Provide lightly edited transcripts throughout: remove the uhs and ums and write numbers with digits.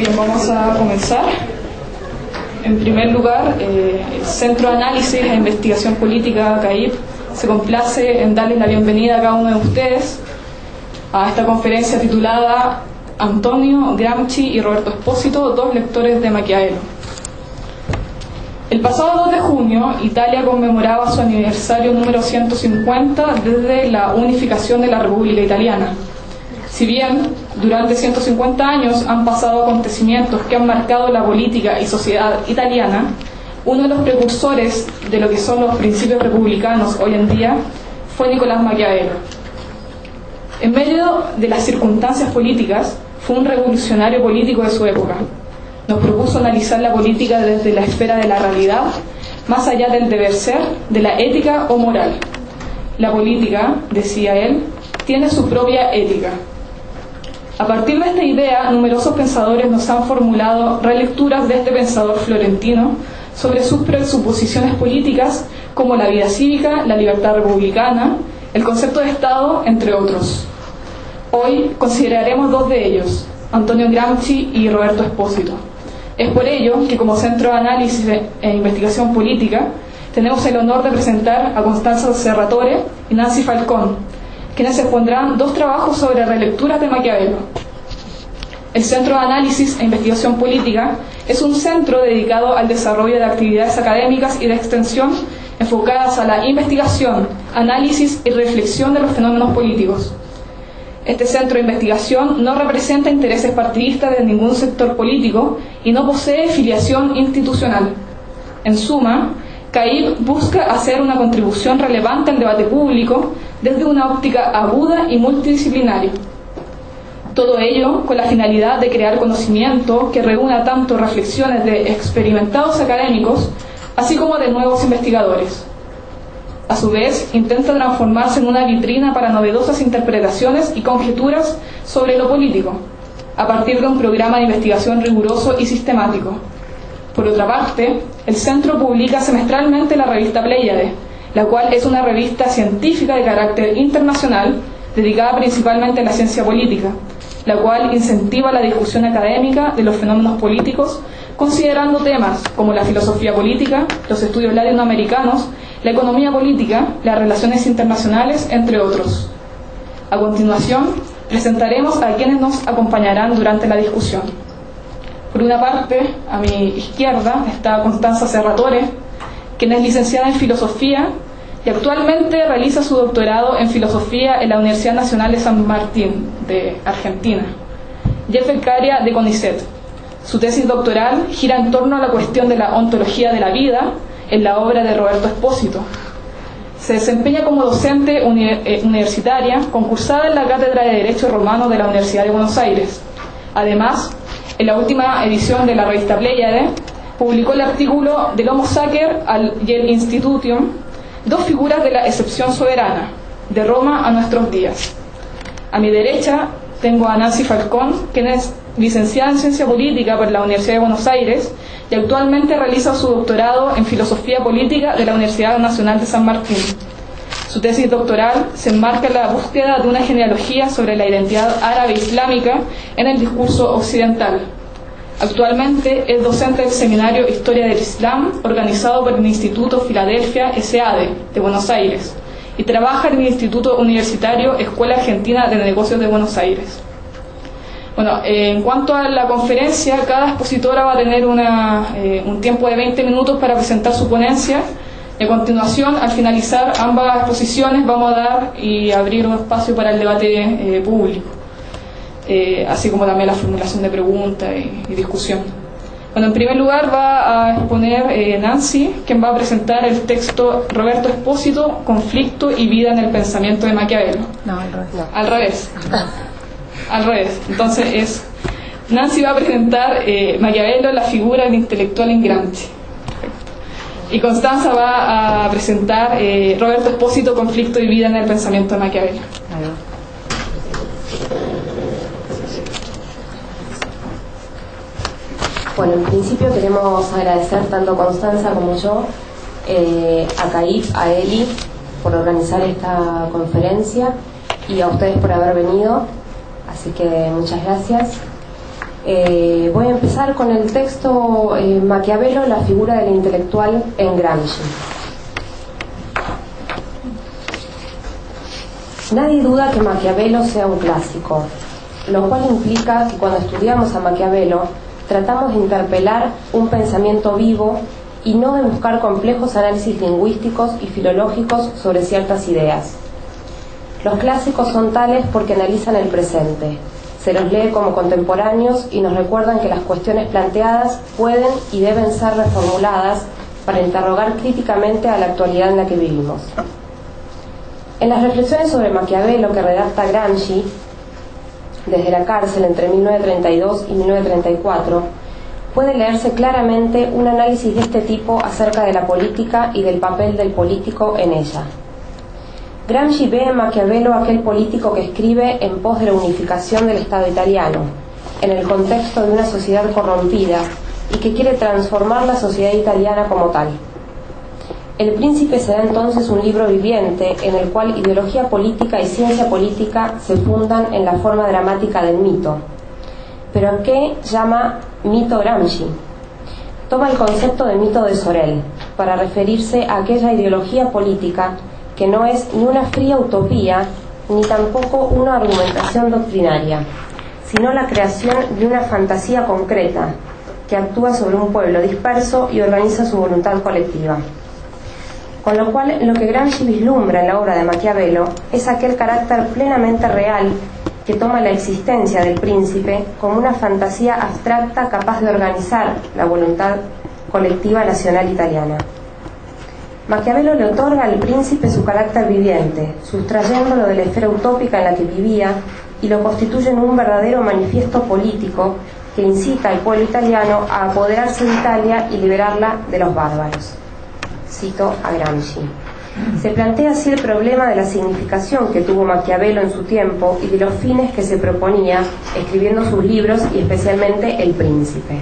Bien, vamos a comenzar. En primer lugar, el Centro de Análisis e Investigación Política, CAIP, se complace en darles la bienvenida a cada uno de ustedes a esta conferencia titulada Antonio Gramsci y Roberto Espósito, dos lectores de Maquiavelo. El pasado 2 de junio, Italia conmemoraba su aniversario número 150 desde la unificación de la República Italiana. Si bien durante 150 años han pasado acontecimientos que han marcado la política y sociedad italiana, uno de los precursores de lo que son los principios republicanos hoy en día fue Nicolás Maquiavelo. En medio de las circunstancias políticas, fue un revolucionario político de su época. Nos propuso analizar la política desde la esfera de la realidad, más allá del deber ser, de la ética o moral. La política, decía él, tiene su propia ética. A partir de esta idea, numerosos pensadores nos han formulado relecturas de este pensador florentino sobre sus presuposiciones políticas, como la vida cívica, la libertad republicana, el concepto de Estado, entre otros. Hoy consideraremos dos de ellos, Antonio Gramsci y Roberto Espósito. Es por ello que como Centro de Análisis e Investigación Política tenemos el honor de presentar a Constanza Serratore y Nancy Falcón, quienes expondrán dos trabajos sobre relecturas de Maquiavelo. El Centro de Análisis e Investigación Política es un centro dedicado al desarrollo de actividades académicas y de extensión enfocadas a la investigación, análisis y reflexión de los fenómenos políticos. Este centro de investigación no representa intereses partidistas de ningún sector político y no posee filiación institucional. En suma, CAIP busca hacer una contribución relevante al debate público desde una óptica aguda y multidisciplinaria. Todo ello con la finalidad de crear conocimiento que reúna tanto reflexiones de experimentados académicos, así como de nuevos investigadores. A su vez, intenta transformarse en una vitrina para novedosas interpretaciones y conjeturas sobre lo político, a partir de un programa de investigación riguroso y sistemático. Por otra parte, el centro publica semestralmente la revista Pléyade, la cual es una revista científica de carácter internacional dedicada principalmente a la ciencia política, la cual incentiva la discusión académica de los fenómenos políticos, considerando temas como la filosofía política, los estudios latinoamericanos, la economía política, las relaciones internacionales, entre otros. A continuación, presentaremos a quienes nos acompañarán durante la discusión. Por una parte, a mi izquierda está Constanza Serratore, quien es licenciada en Filosofía y actualmente realiza su doctorado en Filosofía en la Universidad Nacional de San Martín, de Argentina, y es becaria de CONICET. Su tesis doctoral gira en torno a la cuestión de la ontología de la vida en la obra de Roberto Espósito. Se desempeña como docente universitaria, concursada en la Cátedra de Derecho Romano de la Universidad de Buenos Aires. Además, en la última edición de la revista Pléyade, publicó el artículo del Homo Sacer y el Institutium, dos figuras de la excepción soberana, de Roma a nuestros días. A mi derecha tengo a Nancy Falcón, quien es licenciada en Ciencia Política por la Universidad de Buenos Aires y actualmente realiza su doctorado en Filosofía Política de la Universidad Nacional de San Martín. Su tesis doctoral se enmarca en la búsqueda de una genealogía sobre la identidad árabe islámica en el discurso occidental. Actualmente es docente del Seminario Historia del Islam, organizado por el Instituto Filadelfia SADE de Buenos Aires, y trabaja en el Instituto Universitario Escuela Argentina de Negocios de Buenos Aires. Bueno, en cuanto a la conferencia, cada expositora va a tener un tiempo de 20 minutos para presentar su ponencia. Y a continuación, al finalizar ambas exposiciones, vamos a dar y abrir un espacio para el debate público, así como también la formulación de preguntas y discusión. Bueno, en primer lugar va a exponer Nancy, quien va a presentar el texto Roberto Espósito, Conflicto y vida en el pensamiento de Maquiavelo. No, al revés. No. Al revés. Al revés. Entonces Nancy va a presentar Maquiavelo, la figura del intelectual en Gramsci. Y Constanza va a presentar Roberto Espósito, Conflicto y vida en el pensamiento de Maquiavelo. Bueno, en principio queremos agradecer tanto a Constanza como yo, a CAIP, a Eli, por organizar esta conferencia y a ustedes por haber venido. Así que muchas gracias. Voy a empezar con el texto Maquiavelo, la figura del intelectual en Gramsci. Nadie duda que Maquiavelo sea un clásico, lo cual implica que cuando estudiamos a Maquiavelo tratamos de interpelar un pensamiento vivo y no de buscar complejos análisis lingüísticos y filológicos sobre ciertas ideas. Los clásicos son tales porque analizan el presente, se los lee como contemporáneos y nos recuerdan que las cuestiones planteadas pueden y deben ser reformuladas para interrogar críticamente a la actualidad en la que vivimos. En las reflexiones sobre Maquiavelo que redacta Gramsci desde la cárcel entre 1932 y 1934, puede leerse claramente un análisis de este tipo acerca de la política y del papel del político en ella. Gramsci ve en Maquiavelo aquel político que escribe en pos de la unificación del Estado italiano, en el contexto de una sociedad corrompida y que quiere transformar la sociedad italiana como tal. El Príncipe será entonces un libro viviente en el cual ideología política y ciencia política se fundan en la forma dramática del mito. ¿Pero a qué llama mito Gramsci? Toma el concepto de mito de Sorel para referirse a aquella ideología política que no es ni una fría utopía ni tampoco una argumentación doctrinaria, sino la creación de una fantasía concreta que actúa sobre un pueblo disperso y organiza su voluntad colectiva. Con lo cual, lo que Gramsci vislumbra en la obra de Maquiavelo es aquel carácter plenamente real que toma la existencia del príncipe como una fantasía abstracta capaz de organizar la voluntad colectiva nacional italiana. Maquiavelo le otorga al príncipe su carácter viviente, sustrayéndolo de la esfera utópica en la que vivía, y lo constituye en un verdadero manifiesto político que incita al pueblo italiano a apoderarse de Italia y liberarla de los bárbaros. Cito a Gramsci. Se plantea así el problema de la significación que tuvo Maquiavelo en su tiempo y de los fines que se proponía escribiendo sus libros y especialmente El Príncipe.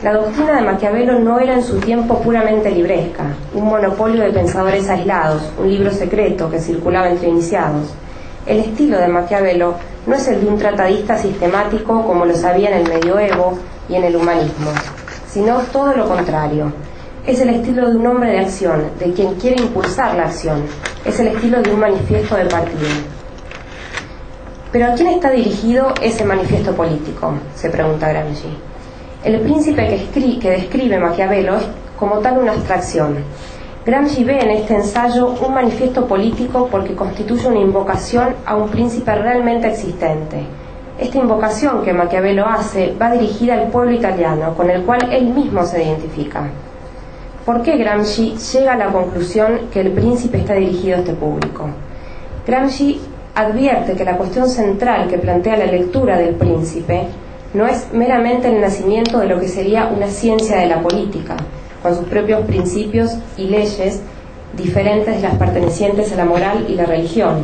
La doctrina de Maquiavelo no era en su tiempo puramente libresca, un monopolio de pensadores aislados, un libro secreto que circulaba entre iniciados. El estilo de Maquiavelo no es el de un tratadista sistemático como lo había en el medioevo y en el humanismo, sino todo lo contrario. Es el estilo de un hombre de acción, de quien quiere impulsar la acción. Es el estilo de un manifiesto de partido. ¿Pero a quién está dirigido ese manifiesto político?, se pregunta Gramsci. El príncipe que describe Maquiavelo es como tal una abstracción. Gramsci ve en este ensayo un manifiesto político porque constituye una invocación a un príncipe realmente existente. Esta invocación que Maquiavelo hace va dirigida al pueblo italiano, con el cual él mismo se identifica. ¿Por qué Gramsci llega a la conclusión que el príncipe está dirigido a este público? Gramsci advierte que la cuestión central que plantea la lectura del príncipe no es meramente el nacimiento de lo que sería una ciencia de la política, con sus propios principios y leyes diferentes de las pertenecientes a la moral y la religión,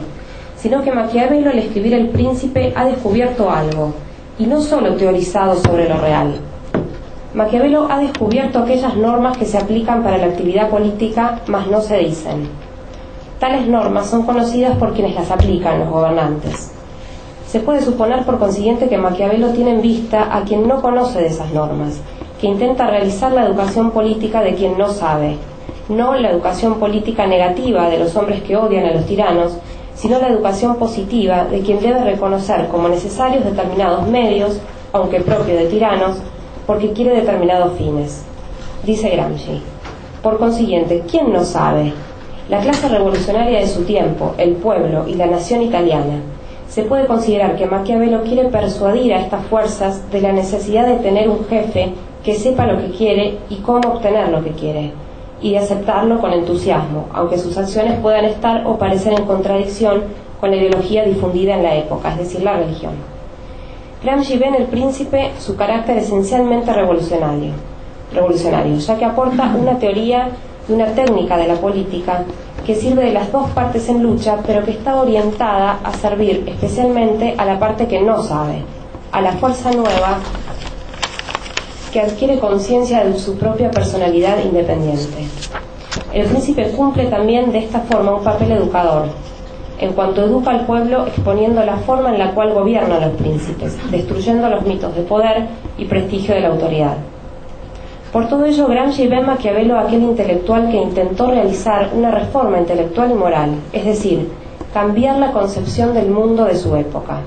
sino que Maquiavelo, al escribir El Príncipe, ha descubierto algo, y no solo teorizado sobre lo real. Maquiavelo ha descubierto aquellas normas que se aplican para la actividad política, mas no se dicen. Tales normas son conocidas por quienes las aplican, los gobernantes. Se puede suponer por consiguiente que Maquiavelo tiene en vista a quien no conoce de esas normas, que intenta realizar la educación política de quien no sabe, no la educación política negativa de los hombres que odian a los tiranos, sino la educación positiva de quien debe reconocer como necesarios determinados medios, aunque propio de tiranos, porque quiere determinados fines. Dice Gramsci. Por consiguiente, ¿quién no sabe? La clase revolucionaria de su tiempo, el pueblo y la nación italiana. Se puede considerar que Maquiavelo quiere persuadir a estas fuerzas de la necesidad de tener un jefe que sepa lo que quiere y cómo obtener lo que quiere, y de aceptarlo con entusiasmo, aunque sus acciones puedan estar o parecer en contradicción con la ideología difundida en la época, es decir, la religión. Gramsci ve en El Príncipe su carácter esencialmente revolucionario, ya que aporta una teoría y una técnica de la política que sirve de las dos partes en lucha, pero que está orientada a servir especialmente a la parte que no sabe, a la fuerza nueva que adquiere conciencia de su propia personalidad independiente. El príncipe cumple también de esta forma un papel educador. en cuanto educa al pueblo exponiendo la forma en la cual gobiernan los príncipes, destruyendo los mitos de poder y prestigio de la autoridad. Por todo ello, Gramsci ve en Maquiavelo aquel intelectual que intentó realizar una reforma intelectual y moral, es decir, cambiar la concepción del mundo de su época,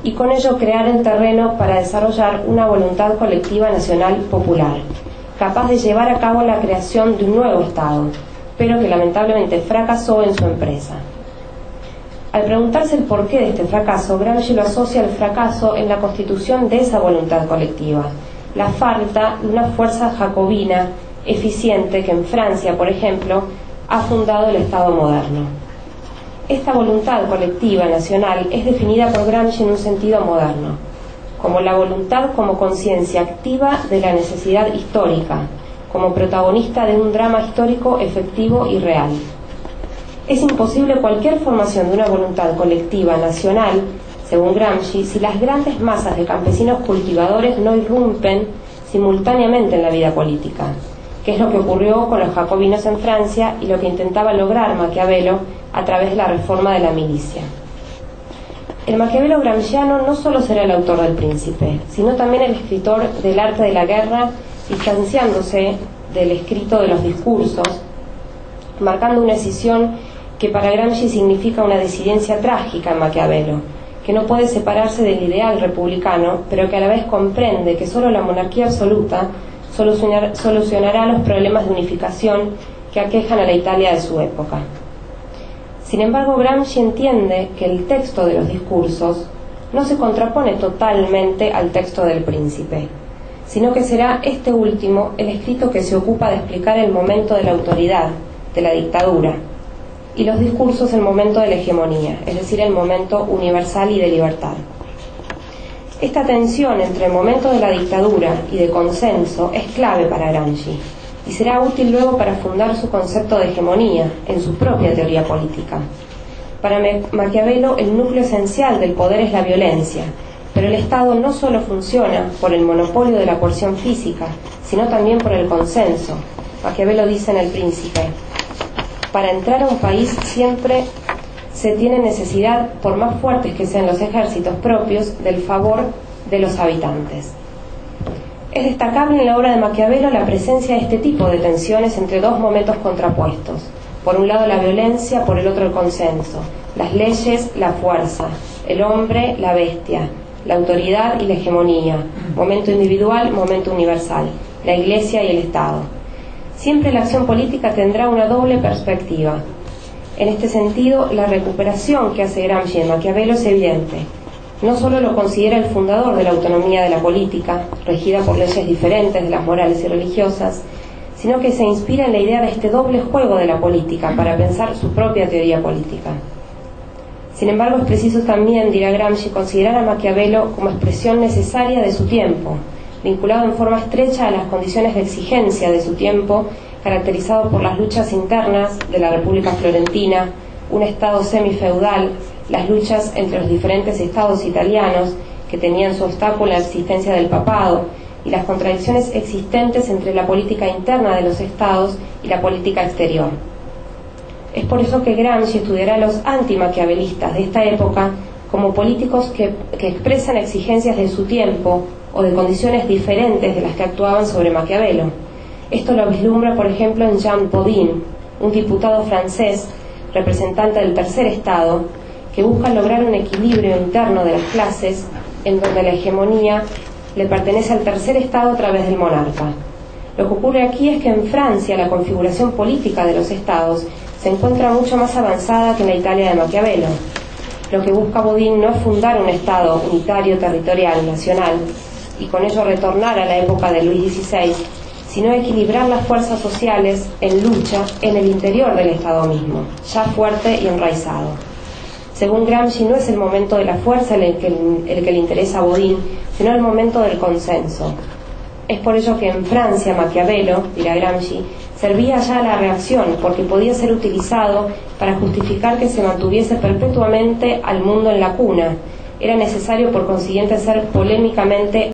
y con ello crear el terreno para desarrollar una voluntad colectiva nacional popular, capaz de llevar a cabo la creación de un nuevo Estado, pero que lamentablemente fracasó en su empresa. Al preguntarse el porqué de este fracaso, Gramsci lo asocia al fracaso en la constitución de esa voluntad colectiva, la falta de una fuerza jacobina eficiente que en Francia, por ejemplo, ha fundado el Estado moderno. Esta voluntad colectiva nacional es definida por Gramsci en un sentido moderno, como la voluntad como conciencia activa de la necesidad histórica, como protagonista de un drama histórico efectivo y real. Es imposible cualquier formación de una voluntad colectiva nacional, según Gramsci, si las grandes masas de campesinos cultivadores no irrumpen simultáneamente en la vida política, que es lo que ocurrió con los jacobinos en Francia y lo que intentaba lograr Maquiavelo a través de la reforma de la milicia. El Maquiavelo gramsciano no solo será el autor del Príncipe, sino también el escritor del arte de la guerra, distanciándose del escrito de los discursos, marcando una escisión que para Gramsci significa una disidencia trágica en Maquiavelo, que no puede separarse del ideal republicano, pero que a la vez comprende que solo la monarquía absoluta solucionará los problemas de unificación que aquejan a la Italia de su época. Sin embargo, Gramsci entiende que el texto de los discursos no se contrapone totalmente al texto del Príncipe, sino que será este último el escrito que se ocupa de explicar el momento de la autoridad, de la dictadura, y los discursos el momento de la hegemonía, es decir, el momento universal y de libertad. Esta tensión entre el momento de la dictadura y de consenso es clave para Gramsci y será útil luego para fundar su concepto de hegemonía en su propia teoría política. Para Maquiavelo, el núcleo esencial del poder es la violencia, pero el Estado no solo funciona por el monopolio de la coerción física, sino también por el consenso. Maquiavelo dice en El Príncipe: para entrar a un país siempre se tiene necesidad, por más fuertes que sean los ejércitos propios, del favor de los habitantes. Es destacable en la obra de Maquiavelo la presencia de este tipo de tensiones entre dos momentos contrapuestos. Por un lado la violencia, por el otro el consenso, las leyes, la fuerza, el hombre, la bestia, la autoridad y la hegemonía, momento individual, momento universal, la Iglesia y el Estado. Siempre la acción política tendrá una doble perspectiva. En este sentido, la recuperación que hace Gramsci en Maquiavelo es evidente. No solo lo considera el fundador de la autonomía de la política, regida por leyes diferentes de las morales y religiosas, sino que se inspira en la idea de este doble juego de la política para pensar su propia teoría política. Sin embargo, es preciso también, dirá Gramsci, considerar a Maquiavelo como expresión necesaria de su tiempo, vinculado en forma estrecha a las condiciones de exigencia de su tiempo, caracterizado por las luchas internas de la República Florentina, un estado semifeudal, las luchas entre los diferentes estados italianos que tenían su obstáculo la existencia del papado y las contradicciones existentes entre la política interna de los estados y la política exterior. Es por eso que Gramsci estudiará a los antimaquiavelistas de esta época como políticos que expresan exigencias de su tiempo o de condiciones diferentes de las que actuaban sobre Maquiavelo. Esto lo vislumbra, por ejemplo, en Jean Bodin, un diputado francés, representante del tercer estado, que busca lograr un equilibrio interno de las clases en donde la hegemonía le pertenece al tercer estado a través del monarca. Lo que ocurre aquí es que en Francia la configuración política de los estados se encuentra mucho más avanzada que en la Italia de Maquiavelo. Lo que busca Bodin no es fundar un estado unitario, territorial, nacional, y con ello retornar a la época de Luis XVI, sino equilibrar las fuerzas sociales en lucha en el interior del Estado mismo, ya fuerte y enraizado. Según Gramsci, no es el momento de la fuerza el que le interesa a Bodin, sino el momento del consenso. Es por ello que en Francia Maquiavelo, dirá Gramsci, servía ya a la reacción, porque podía ser utilizado para justificar que se mantuviese perpetuamente al mundo en la cuna. Era necesario, por consiguiente, ser polémicamente